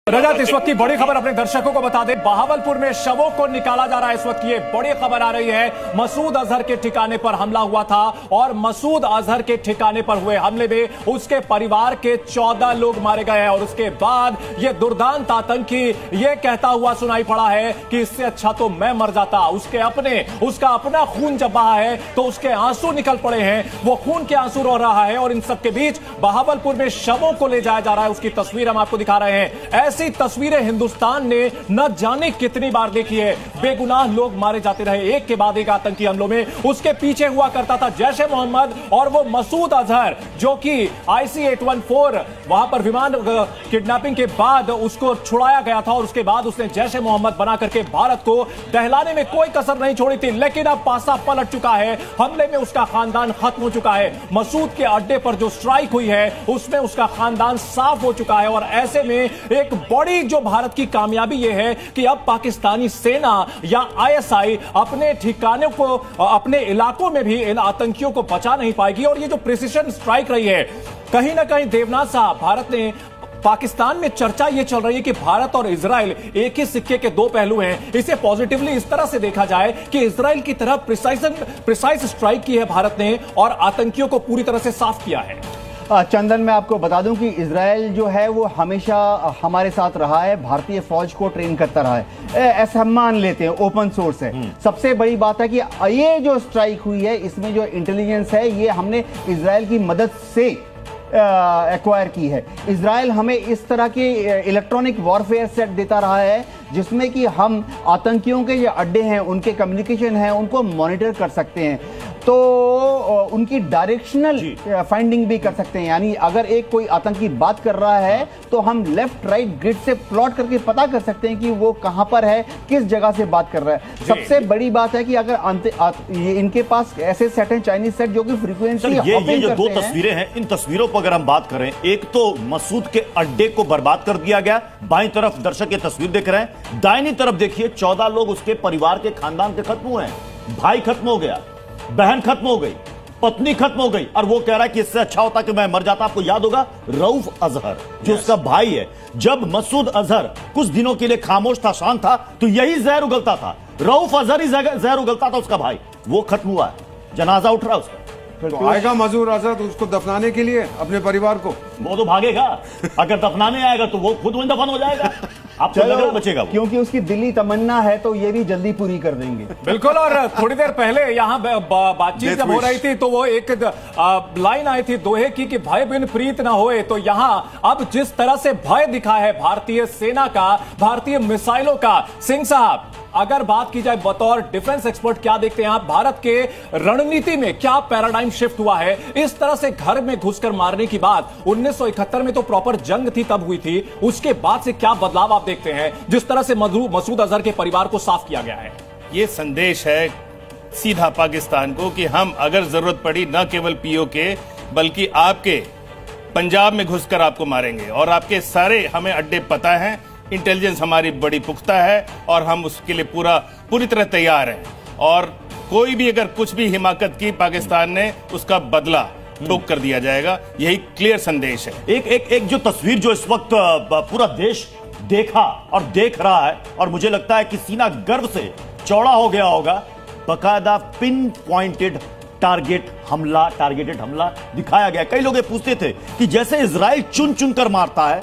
रजत, इस वक्त की बड़ी खबर अपने दर्शकों को बता दें। बहावलपुर में शवों को निकाला जा रहा है। इस वक्त ये बड़ी खबर आ रही है। मसूद अजहर के ठिकाने पर हमला हुआ था और मसूद अजहर के ठिकाने पर हुए हमले में उसके परिवार के 14 लोग मारे गए हैं और उसके बाद ये दुर्दांत आतंकी ये कहता हुआ सुनाई पड़ा है कि इससे अच्छा तो मैं मर जाता। उसका अपना खून जब बहा है तो उसके आंसू निकल पड़े हैं, वो खून के आंसू रो रहा है और इन सबके बीच बहावलपुर में शवों को ले जाया जा रहा है। उसकी तस्वीर हम आपको दिखा रहे हैं। ऐसी तस्वीरें हिंदुस्तान ने न जाने कितनी बार देखी है। बेगुनाह लोग मारे जाते रहे एक के बाद एक आतंकी हमलों में। उसके पीछे हुआ करता था जैश-ए मोहम्मद और वो मसूद अजहर जो कि IC-814 वहां पर विमान किडनैपिंग के बाद उसको छुड़ाया गया था और उसके बाद उसने जैश-ए मोहम्मद बना करके भारत को दहलाने में कोई कसर नहीं छोड़ी थी। लेकिन अब पासा पलट चुका है। हमले में उसका खानदान खत्म हो चुका है। मसूद के अड्डे पर जो स्ट्राइक हुई है उसमें उसका खानदान साफ हो चुका है और ऐसे में एक बड़ी जो भारत की कामयाबी यह है कि अब पाकिस्तानी सेना या ISI अपने ठिकानों को, अपने इलाकों में भी इन आतंकियों को बचा नहीं पाएगी। और ये जो प्रिसिशन स्ट्राइक रही है, कहीं ना कहीं देवनाथ साहब, भारत ने पाकिस्तान में चर्चा यह चल रही है कि भारत और इजराइल एक ही सिक्के के दो पहलू हैं। इसे पॉजिटिवली इस तरह से देखा जाए कि इजराइल की तरफ प्रिसाइज स्ट्राइक की है भारत ने और आतंकियों को पूरी तरह से साफ किया है। चंदन, मैं आपको बता दूं कि इजराइल जो है वो हमेशा हमारे साथ रहा है, भारतीय फौज को ट्रेन करता रहा है। ऐसा हम मान लेते हैं, ओपन सोर्स है। सबसे बड़ी बात है कि ये जो स्ट्राइक हुई है इसमें जो इंटेलिजेंस है ये हमने इजराइल की मदद से एक्वायर की है। इजराइल हमें इस तरह के इलेक्ट्रॉनिक वॉरफेयर सेट देता रहा है जिसमें कि हम आतंकियों के जो अड्डे हैं, उनके कम्युनिकेशन है, उनको मॉनिटर कर सकते हैं, तो उनकी डायरेक्शनल फाइंडिंग भी कर सकते हैं। यानी अगर एक कोई आतंकी बात कर रहा है तो हम लेफ्ट राइट ग्रिड से प्लॉट करके पता कर सकते हैं कि वो कहां पर है, किस जगह से बात कर रहा है। सबसे बड़ी बात है कि अगर इनके पास ऐसे सेट हैं, चाइनीज सेट, जो कि फ्रीक्वेंसी ये जो दो तस्वीरें हैं, इन तस्वीरों पर अगर हम बात करें, एक तो मसूद के अड्डे को बर्बाद कर दिया गया, बाईं तरफ दर्शक ये तस्वीर देख रहे हैं, दाहिनी तरफ देखिए 14 लोग उसके परिवार के खानदान के खत्म हुए हैं। भाई खत्म हो गया, बहन खत्म हो गई, पत्नी खत्म हो गई और वो कह रहा है कि इससे अच्छा होता कि मैं मर जाता। आपको याद होगा रऊफ अजहर जो उसका भाई है, जब मसूद अजहर कुछ दिनों के लिए खामोश था, शांत था, तो यही जहर उगलता था। रऊफ अजहर ही जहर उगलता था उसका भाई। वो खत्म हुआ है, जनाजा उठ रहा है उसका। तो आएगा मसूद अजहर उसको दफनाने के लिए अपने परिवार को? वो तो भागेगा। अगर दफनाने आएगा तो वो खुद वहीं दफन हो जाएगा। आप चलो बचेगा वो। क्योंकि उसकी दिली तमन्ना है तो ये भी जल्दी पूरी कर देंगे। बिल्कुल। और थोड़ी देर पहले यहाँ बातचीत जब हो रही थी तो वो एक लाइन आई थी दोहे की कि भय बिन प्रीत ना होए। तो यहाँ अब जिस तरह से भय दिखा है भारतीय सेना का, भारतीय मिसाइलों का, सिंह साहब अगर बात की जाए बतौर डिफेंस एक्सपर्ट, क्या देखते हैं आप भारत के रणनीति में क्या पैराडाइम शिफ्ट हुआ है? इस तरह से घर में घुसकर मारने की बात 1971 में तो प्रॉपर जंग थी, तब हुई थी। उसके बाद से क्या बदलाव आप देखते हैं जिस तरह से मसूद अजहर के परिवार को साफ किया गया है? ये संदेश है सीधा पाकिस्तान को कि हम अगर जरूरत पड़ी न केवल POK बल्कि आपके पंजाब में घुसकर आपको मारेंगे और आपके सारे हमें अड्डे पता हैं, इंटेलिजेंस हमारी बड़ी पुख्ता है और हम उसके लिए पूरी तरह तैयार हैं। और कोई भी अगर कुछ भी हिमाकत की पाकिस्तान ने, उसका बदला ठोक कर दिया जाएगा। यही क्लियर संदेश है। एक जो तस्वीर जो इस वक्त पूरा देश देखा और देख रहा है और मुझे लगता है कि सीना गर्व से चौड़ा हो गया होगा, बकायदा पिन पॉइंटेड टारगेटेड हमला दिखाया गया। कई लोग ये पूछते थे कि जैसे इजराइल चुन चुन कर मारता है,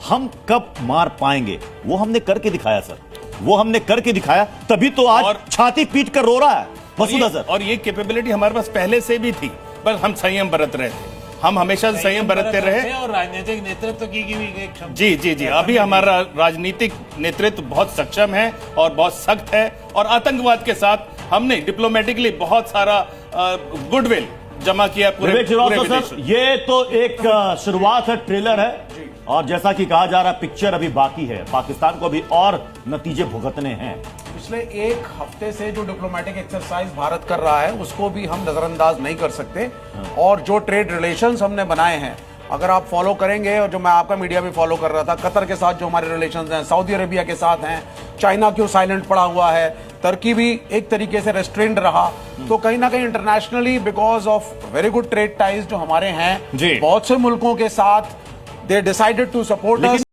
हम कब मार पाएंगे? वो हमने करके दिखाया सर, वो हमने करके दिखाया, तभी तो आज छाती पीट कर रो रहा है मसूद अजहर। और ये कैपेबिलिटी हमारे पास पहले से भी थी, पर हम संयम बरत रहे थे। हम हमेशा से संयम बरतते रहे और राजनीतिक नेतृत्व की भी जी अभी हमारा राजनीतिक नेतृत्व बहुत सक्षम है और बहुत सख्त है। और आतंकवाद के साथ हमने डिप्लोमेटिकली बहुत सारा गुडविल जमा किया पूरे सर, ये तो एक शुरुआत है, ट्रेलर है और जैसा कि कहा जा रहा है पिक्चर अभी बाकी है। पाकिस्तान को अभी और नतीजे भुगतने हैं। पिछले एक हफ्ते से जो डिप्लोमेटिक एक्सरसाइज भारत कर रहा है उसको भी हम नजरअंदाज नहीं कर सकते। और जो ट्रेड रिलेशंस हमने बनाए हैं, अगर आप फॉलो करेंगे, और जो मैं आपका मीडिया भी फॉलो कर रहा था, कतर के साथ जो हमारे रिलेशंस हैं, सऊदी अरेबिया के साथ हैं, चाइना क्यों साइलेंट पड़ा हुआ है, तुर्की भी एक तरीके से रेस्ट्रेंड रहा, तो कहीं ना कहीं internationally because of very good trade ties जो हमारे हैं बहुत से मुल्कों के साथ, they decided to support us.